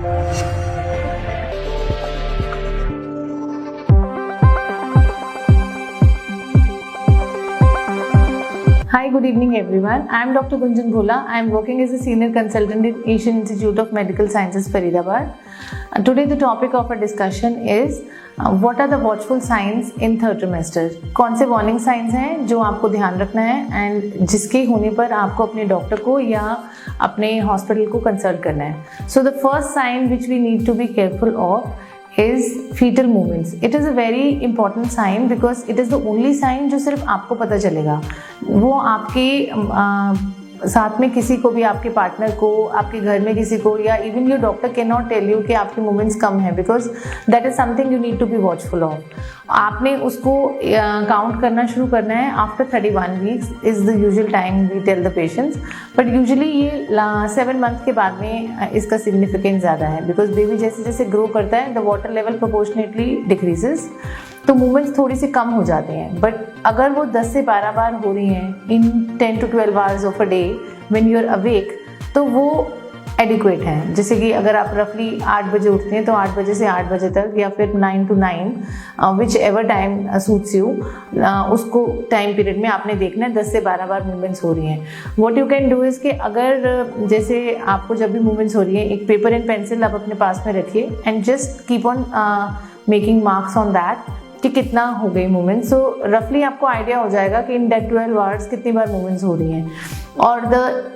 Hi, good evening everyone. I am Dr. Gunjan Bhola. I am working as a senior consultant in Asian Institute of Medical Sciences, Faridabad. Today the topic of our discussion is what are the watchful signs in third trimester. कौन से warning signs हैं जो आपको ध्यान रखना है and जिसके होने पर आपको अपने डॉक्टर को या अपने हॉस्पिटल को कंसल्ट करना है. So the first sign which we need to be careful of is fetal movements. It is a very important sign because it is the only sign जो सिर्फ आपको पता चलेगा. वो आपके साथ में किसी को भी, आपके पार्टनर को, आपके घर में किसी को, या even your doctor can not tell you कि आपके मूवमेंट्स कम है, because that is something you need to be watchful of. आपने उसको काउंट करना शुरू करना है after 31 weeks is the usual time we tell the patients, but usually ये 7 मंथ के बाद में इसका सिग्निफिकेंस ज़्यादा है, बिकॉज बेबी जैसे जैसे ग्रो करता है the water level proportionately decreases, तो मूवमेंट्स थोड़ी सी कम हो जाते हैं. बट अगर वो 10 से 12 बार हो रही हैं in 10 to 12 hours of a day when you are awake, तो वो एडिक्वेट है. जैसे कि अगर आप रफली 8 बजे उठते हैं तो 8 बजे से 8 बजे तक, या फिर 9 to 9 which ever time suits you, उसको टाइम पीरियड में आपने देखना है 10 से 12 बार मूवमेंट्स हो रही हैं. What you can do is कि अगर जैसे आपको जब भी मूवमेंट्स हो रही है, एक पेपर एंड पेंसिल आप अपने पास में रखिए and just keep on making marks on that कि कितना हो गई मूवमेंट. सो रफली आपको आइडिया हो जाएगा कि इन दैट 12 आवर्स कितनी बार मूवमेंट्स हो रही हैं. और the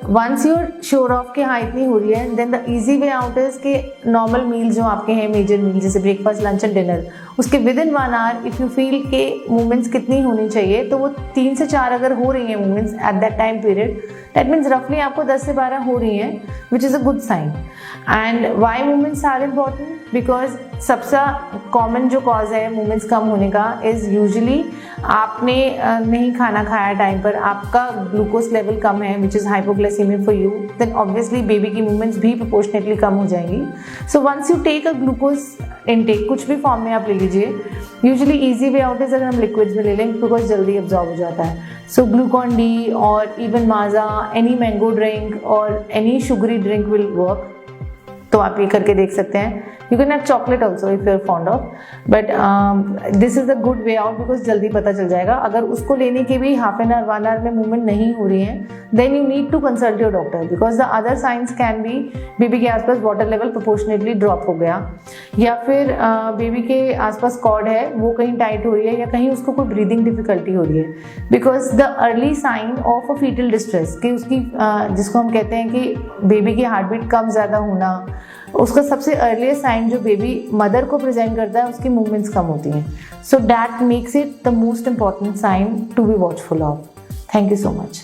once you're sure of कि हाँ इतनी हो रही है, then the easy way out is कि नॉर्मल मील जो आपके हैं, मेजर मील जैसे ब्रेकफास्ट, लंच एंड डिनर, उसके within 1 hour if you feel के मूवमेंट्स कितनी होनी चाहिए, तो वो 3 से 4 अगर हो रही हैं movements at that time period, that means रफली आपको 10 से 12 हो रही हैं, which is a good sign. And why movements are important? Because सबसे कॉमन जो कॉज है मूवमेंट्स कम होने का इज़ यूजुअली आपने नहीं खाना खाया टाइम पर, आपका ग्लूकोज लेवल कम है which is hypoglycaemia for you, then obviously baby की मूवमेंट्स भी प्रोपोर्शनेटली कम हो जाएंगी. So once you take a glucose intake, कुछ भी फॉर्म में आप ले लीजिए, usually easy way out is अगर हम लिक्विड्स में ले लें बिकॉज जल्दी एब्जॉर्ब हो जाता है. सो ग्लूकॉन डी और even Maaza, any mango drink और any sugary drink will work. तो आप ये करके देख सकते हैं. You can have chocolate also if you are fond of, but this is a good way out because जल्दी पता चल जाएगा. अगर उसको लेने के भी हाफ एन आवर 1 आवर में मूवमेंट नहीं हो रही है, then you need to consult your doctor, because the other science can be baby के आसपास वाटर लेवल प्रोपोर्शनेटली ड्रॉप हो गया, या फिर बेबी के आसपास कॉर्ड है वो कहीं टाइट हो रही है, या कहीं उसको कोई ब्रीदिंग डिफिकल्टी हो रही है. Because the early sign of a foetal distress कि उसकी जिसको हम कहते हैं कि बेबी की हार्ट बीट कम ज़्यादा होना, उसका सबसे अर्लीस्ट साइन जो बेबी मदर को प्रेजेंट करता है उसकी मूवमेंट्स कम होती हैं. So that makes it the most important sign to be watchful of. Thank you so much.